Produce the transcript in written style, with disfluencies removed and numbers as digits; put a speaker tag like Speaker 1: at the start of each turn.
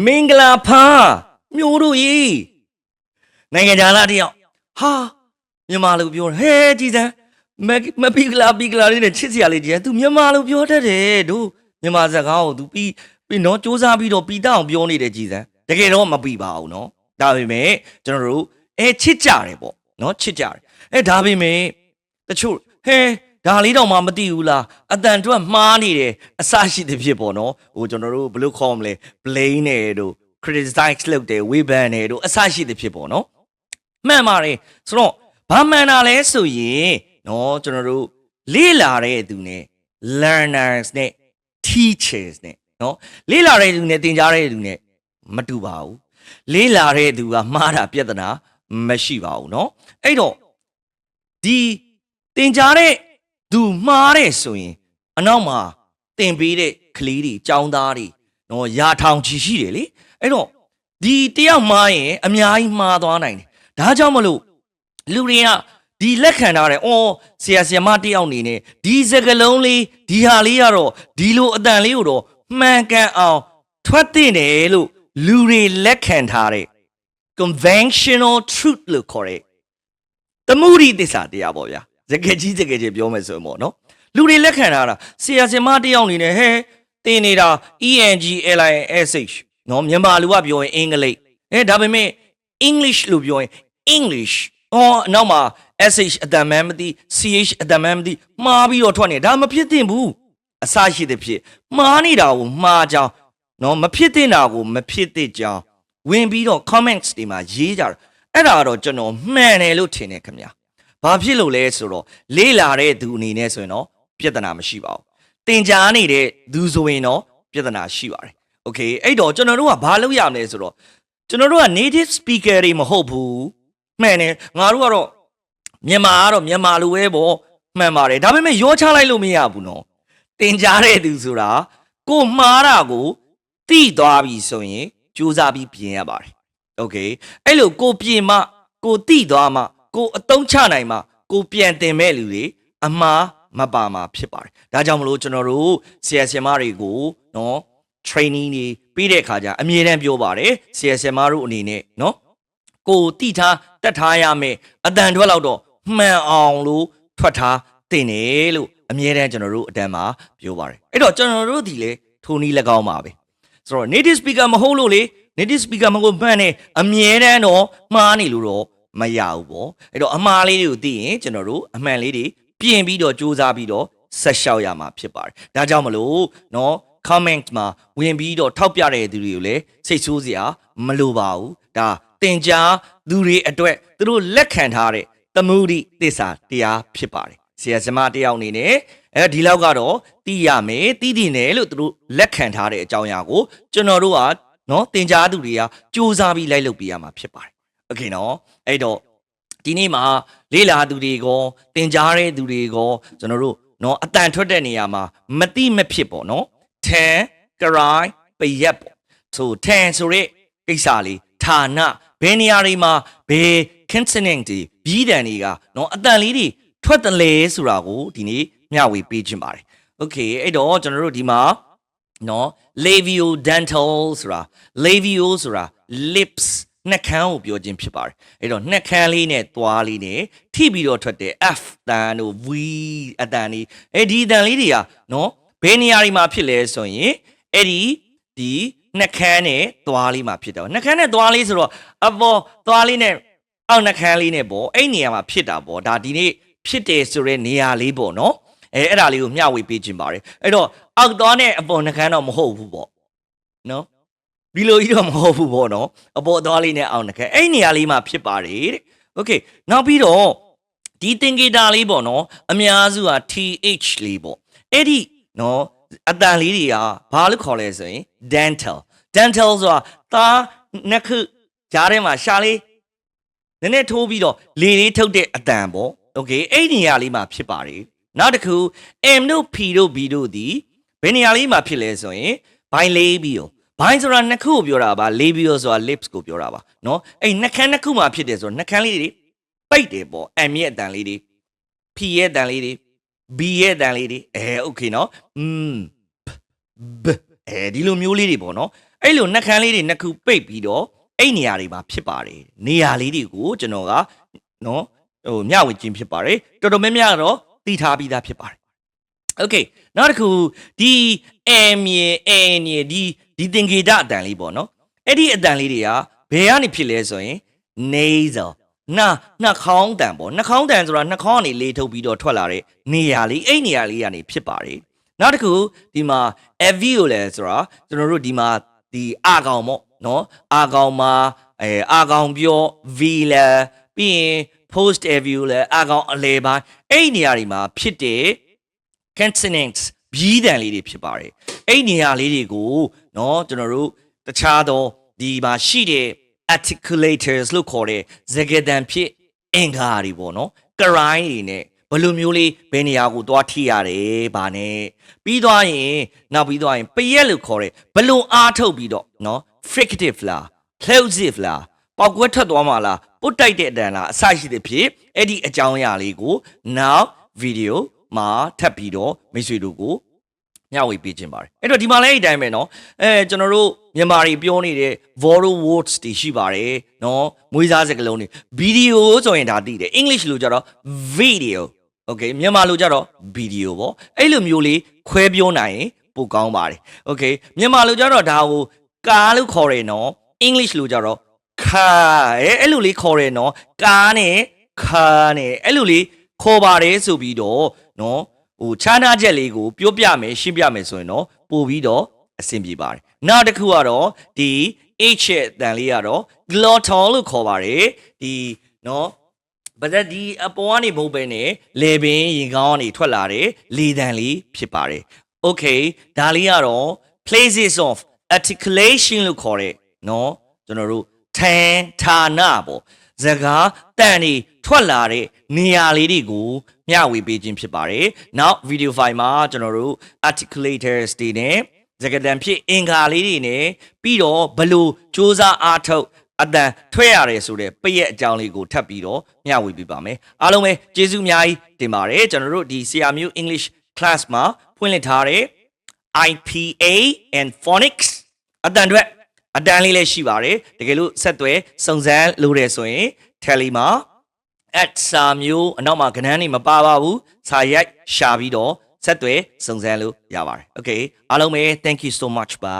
Speaker 1: မင်္ဂလာဖာမျိုးတို့ရေနိုင်ငံခြားသားတယောက်ဟာမြန်မာလိုပြောဟဲကြည်စမ်းမပီကလာလေးနဲ့ချစ်စရာလေးကြီးသူမြန်မာလိုပြောတတ်တယ်တို့မြန်မာစကားကိုသူပြီးနော်စူးစမ်းပြီးတော့ပီတောင်ပြောနေတယ်ကြည်စမ်းတကယ်တော့မပီပါဘူးနော်ဒါပေမဲ့ကျွန်တော်တို့ချစ်ကြတယ်ပေါ့နော်ချစ်ကြတယ်ဒါပေမဲ့တချို့ဟဲဒါလေးတော့မှမသိဘူးလားအတန်တွက်မှားနေတယ်အစရှိတဲ့ဖြစ်ပေါ့နော်ဟိုကျွန်တော်တို့ဘယ်လိုခေါ်မလဲ blame နေတို့ criticize လုပ်တယ် webban နေတို့အစရှိတဲ့ဖြစ်ပေါ့နော်မှန်ပါတယ်ဆိုတော့ဘာမှန်တာလဲဆိုရင်နော်ကျွန်တော်တို့လေ့လာတဲ့သူနဲ့ learners နဲ့ teachers နဲ့နော်လေ့လာတဲ့သူနဲ့သင်ကြားတဲ့သူနဲ့မတူပါဘူးလေ့လာတဲ့သူကမှားတာပြဿနာမရှိပါဘူးနော်အဲ့တော့ဒီသင်ကြားတဲ့သူမှားတယ်ဆိုရင်အနောက်မှာသင်ပေးတဲ့ကလေးတွေចောင်းသားတွေနော်ရာထောင်ချီရှိတယ်လေအဲ့တော့ဒီတယောက်မှားရင်အများကြီးမှားသွားနိုင်တယ်ဒါကြောင့်မလို့လူတွေကဒီလက်ခံထားတယ်အော်ဆရာမတယောက်အနေနဲ့ဒီစကလုံးလေးဒီဟာလေးကတော့ဒီလိုအတန်လေးကိုတော့မှန်ကန်အောင်ထွက်တင်တယ်လို့လူတွေလက်ခံထားတဲ့ conventional truth လို့ခေါ်တဲ့သမုဒိသစ္စာတရားပေါ့ဗျာစကကြီးပြောမယ်ဆိုရင်ပေါ့နော်လူတွေလက်ခံထားတာဆရာမတယောက်အနေနဲ့ဟဲတင်နေတာ ENGLISH နော်မြန်မာလူကပြောရင်အင်္ဂလိပ်ဒါပေမဲ့ English လို့ပြောရင် English နောက်မှာ SH အတန်မှန်းမသိ CH အတန်မှန်းမသိမှားပြီးတော့ထွက်နေဒါမဖြစ်သင့်ဘူးအစရှိတဲ့ဖြစ်မှားနေတာကိုမှားကြောင်းနော်မဖြစ်သင့်တာကိုမဖြစ်သင့်ကြောင်းဝင်ပြီးတော့ comments တွေမှာရေးကြတာအဲ့ဒါတော့ကျွန်တော်မှန်တယ်လို့ထင်တယ်ခင်ဗျာဘာဖြစ်လို့လဲဆိုတော့လေးလာတဲ့သူအနေနဲ့ဆိုရင်တော့ပြဿနာမရှိပါဘူးတင်ကြားနေတဲ့သူဆိုရင်တော့ပြဿနာရှိပါတယ်โอเคအဲ့တော့ကျွန်တော်တို့ကဘာလုပ်ရမလဲဆိုတော့ကျွန်တော်တို့က native speaker တွေမဟုတ်ဘူးမှန်တယ်ငါတို့ကတော့မြန်မာလိုပဲပေါ့မှန်ပါတယ်ဒါပေမဲ့ရောချလိုက်လို့မရဘူးနော်တင်ကြားတဲ့သူဆိုတာကိုမှားတာကိုသိသွားပြီဆိုရင်ကြိုးစားပြီးပြင်ရပါတယ်โอเคအဲ့လိုကိုပြင်မှကိုသိသွားမှကိုအတုံးချနိုင်မှကိုပြန်တင်မဲ့လူတွေအမှားမပါမှာဖြစ်ပါတယ်ဒါကြောင့်မလို့ကျွန်တော်တို့ဆရာတွေကိုနော် training တွေပြီးတဲ့အခါကျအမြဲတမ်းပြောပါတယ်ဆရာတို့အနေနဲ့နော်ကိုတိထားတတ်ထားရမယ်အတန်ထွက်လောက်တော့မှန်အောင်လို့ထွက်ထားတင်တယ်လို့အမြဲတမ်းကျွန်တော်တို့အတန်းမှာပြောပါတယ်အဲ့တော့ကျွန်တော်တို့ဒီလေထိုနည်း၎င်းပါပဲဆိုတော့ native speaker မဟုတ်လို့လေ native speaker မဟုတ်မှန်နဲ့အမြဲတမ်းတော့မှားနေလို့တော့မရဘူးပေါ့အဲ့တော့အမှားလေးတွေကိုသိရင်ကျွန်တော်တို့အမှန်လေးတွေပြင်ပြီးတော့စူးစမ်းပြီးတော့ဆက်လျှောက်ရမှာဖြစ်ပါတယ်ဒါကြောင့်မလို့နော် comment မှာဝင်ပြီးတော့ထောက်ပြတဲ့သူတွေကိုလည်းစိတ်ဆိုးစရာမလိုပါဘူးဒါတင်ကြားသူတွေအတွက်သူတို့လက်ခံထားတဲ့သမုဒိသစ္စာတရားဖြစ်ပါတယ်ဆရာတယောက်အနေနဲ့ဒီလောက်ကတော့သိရမယ်သိတယ်နဲ့လို့သူတို့လက်ခံထားတဲ့အကြောင်းအရာကိုကျွန်တော်တို့ကနော်တင်ကြားသူတွေကစူးစမ်းပြီးလိုက်လုပ်ပြရမှာဖြစ်ပါတယ်โอเคနော်အဲ့တော့ဒီနေ့မှာလေ့လာသူတွေကိုတင်ကြားတဲ့သူတွေကိုကျွန်တော်တို့နော်အတန်ထွက်တဲ့နေရာမှာမတိမဖြစ်ပေါ့နော်ထန်ကရိုင်းပရက်ပေါ့ဆိုထန်ဆိုတဲ့ကိစ္စလေးဌာနဘယ်နေရာတွေမှာဘယ် consonant တွေပြီးတန်တွေကနော်အတန်လေးတွေထွက်တယ်လေဆိုတာကိုဒီနေ့မျှဝေပေးခြင်းပါတယ်โอเคအဲ့တော့ကျွန်တော်တို့ဒီမှာနော် labiodental ဆိုတာ labio ဆိုတာ lips နှာခမ်းကိုပြောခြင်းဖြစ်ပါတယ်အဲ့တော့နှာခမ်းလေးနဲ့သွားလေးနဲ့ထိပြီးတော့ထွက်တဲ့ f တန်တို့ v အတန်လေးဒီအတန်လေးတွေကနော်ဘယ်နေရာတွေမှာဖြစ်လဲဆိုရင်အဲ့ဒီနှာခမ်းနဲ့သွားလေးမှာဖြစ်တယ်နှာခမ်းနဲ့သွားလေးဆိုတော့အပေါ်သွားလေးနဲ့အောက်နှာခမ်းလေးနဲ့ပေါ့အဲ့နေရာမှာဖြစ်တာပေါ့ဒါဒီနေ့ဖြစ်တယ်ဆိုတဲ့နေရာလေးပေါ့နော်အဲ့ဒါလေးကိုမျှဝေပေးခြင်းပါတယ်အဲ့တော့အောက်သွားနဲ့အပေါ်နှာခမ်းတော့မဟုတ်ဘူးပေါ့နော်ဒီလိုကြီးတော့မဟုတ်ဘူးပေါ့နော်အပေါ်သွားလေးနဲ့အောက်နှာခမ်းအဲ့နေရာလေးမှာဖြစ်ပါတယ်တဲ့โอเคနောက်ပြီးတော့ဒီသင်္ကေတလေးပေါ့နော်အများစုက th လေးပေါ့အဲ့ဒီနော်အတန်လေးတွေကဘာလို့ခေါ်လဲဆိုရင် dental ဆိုတာသားနှာခကြားထဲမှာရှာလေးနည်းနည်းထိုးပြီးတော့လေလေးထုတ်တဲ့အတန်ပေါ့โอเคအဲ့ဒီနေရာလေးမှာဖြစ်ပါတယ်နောက်တစ်ခု m တို့ p တို့ b တို့ဒီဘယ်နေရာလေးမှာဖြစ်လဲဆိုရင် bilabial ဘိုင်းဆိုတာနှစ်ခုကိုပြောတာပါ labial ဆိုတာ lips ကိုပြောတာပါเนาะအဲ့နှာခမ်းနှစ်ခုမှာဖြစ်တယ်ဆိုတော့နှာခမ်းလေးတွေပိတ်တယ်ပေါ့ m ရဲ့အတန်လေးတွေ p ရဲ့အတန်လေးတွေ b ရဲ့အတန်လေးတွေโอเคเนาะb ဒီလိုမျိုးလေးတွေပေါ့เนาะ အဲ့လိုနှက်ခမ်းလေးတွေနှစ်ခုပိတ်ပြီးတော့အဲ့နေရာတွေမှာဖြစ်ပါတယ်နေရာလေးတွေကိုကျွန်တော်ကနော်ဟိုမျှဝေခြင်းဖြစ်ပါတယ်တော်တော်များများတော့သိထားပြီးသားဖြစ်ပါတယ် Okay နောက်တစ်ခုဒီ M ရေ N ရေဒီသင်္ကေတအတန်လေးပေါ့နော်အဲ့ဒီအတန်လေးတွေကဘယ်ကနေဖြစ်လဲဆိုရင် nasal နှာခေါင်းတန်ပေါ့နှာခေါင်းတန်ဆိုတာနှာခေါင်းကနေလေထုတ်ပြီးတော့ထွက်လာတဲ့နေရာလေးအဲ့နေရာလေးကနေဖြစ်ပါတယ်နောက်တစ်ခုဒီမှာ alveolar ဆိုတာကျွန်တော်တို့ဒီမှာဒီအာကောင်ပေါ့နော်အာကောင်မှာအာကောင်ပြော velar ပြီးရင် post alveolar အာကောင်အလဲပိုင်းအဲ့နေရာတွေမှာဖြစ်တဲ့ consonants ဘီးတန်လေးတွေဖြစ်ပါတယ်အဲ့နေရာလေးတွေကိုเนาะကျွန်တော်တို့တခြားသောဒီမှာရှိတဲ့ articulators လို့ခေါ်တဲ့စကားသံဖြစ်အင်္ဂါတွေပေါ့เนาะ cry တွေနဲ့ဘယ်လိုမျိုးလေးဘယ်နေရာကိုသွားထိရတယ်ဗာနဲ့ပြီးသွားရင်နောက်ပြီးသွားရင်ပရက်လို့ခေါ်တဲ့ဘလို့အားထုတ်ပြီးတော့เนาะ fricative လား plosive လားပေါက်ကွဲထွက်သွားမှာလားပုတ်တိုက်တဲ့အတန်လားအစရှိတဲ့ဖြစ်အဲ့ဒီအကြောင်းအရာလေးကို now video မှာထပ်ပြီးတော့မိတ်ဆွေတို့ကိုမျှဝေပေးခြင်းပါတယ်အဲ့တော့ဒီမှာလည်းအဲ့တိုင်းပဲเนาะကျွန်တော်တို့မြန်မာတွေပြောနေတဲ့ vowel words တွေရှိပါတယ်เนาะမွေးစားစကားလုံးတွေ video ဆိုရင်ဒါသိတယ် English လို့ကြတော့ video okay မြန်မာလို့ကြတော့ video ပေါ့အဲ့လိုမျိုးလေးခွဲပြောနိုင်ရင်ပိုကောင်းပါတယ် okay မြန်မာလို့ကြတော့ဒါကိုကားလို့ခေါ်တယ်เนาะ English လို့ကြတော့ car အဲ့လိုလေးခေါ်တယ်เนาะကားနဲ့ car နဲ့အဲ့လိုလေးခေါ်ပါတယ်ဆိုပြီးတော့เนาะဟိုခြားနာချက်လေးကိုပြောပြမယ်ရှင်းပြမယ်ဆိုရင်တော့ပို့ပြီးတော့အဆင်ပြေပါတယ်နောက်တစ်ခုကတော့ဒီ H ရဲ့အတန်လေးကတော့ glottal လို့ခေါ်ပါတယ်ဒီเนาะဘာသာဒီအပေါ်ကနေမဟုတ်ပဲနဲ့လေပင်ရင်ကောင်းကနေထွက်လာတဲ့လေတန်လေးဖြစ်ပါတယ် okay ဒါလေးကတော့ places of articulation လို့ခေါ်တဲ့เนาะကျွန်တော်တို့ထန်ဌာနပေါ့စကားတန်တွေထွက်လာတဲ့နေရာလေးတွေကိုမျှဝေပေးခြင်းဖြစ်ပါတယ်။နောက် video file မှာကျွန်တော်တို့ articulators တွေနဲ့စကားတန်ဖြစ်အင်္ဂါလေးတွေနဲ့ပြီးတော့ဘလို့စူးစမ်းအားထုတ်အတန်ထွက်ရတယ်ဆိုတဲ့ပိရဲ့အကြောင်းလေးကိုထပ်ပြီးတော့မျှဝေပေးပါမယ်။အားလုံးပဲကျေးဇူးအများကြီးတင်ပါတယ်။ကျွန်တော်တို့ဒီ ဆရာမျိုး English class မှာဖွင့်လှစ်ထားတဲ့ IPA and phonics အတန်အတွက်အတန်လေးလည်းရှိပါတယ်တကယ်လို့ဆက်သွယ်စုံစမ်းလို့ရဆိုရင် Tele မှာ @ စာမျိုးအနောက်မှာကဏ္ဍနေမပါပါဘူးစာရိုက်ရှာပြီးတော့ဆက်သွယ်စုံစမ်းလို့ရပါတယ် Okay အားလုံးပဲ thank you so much ပါ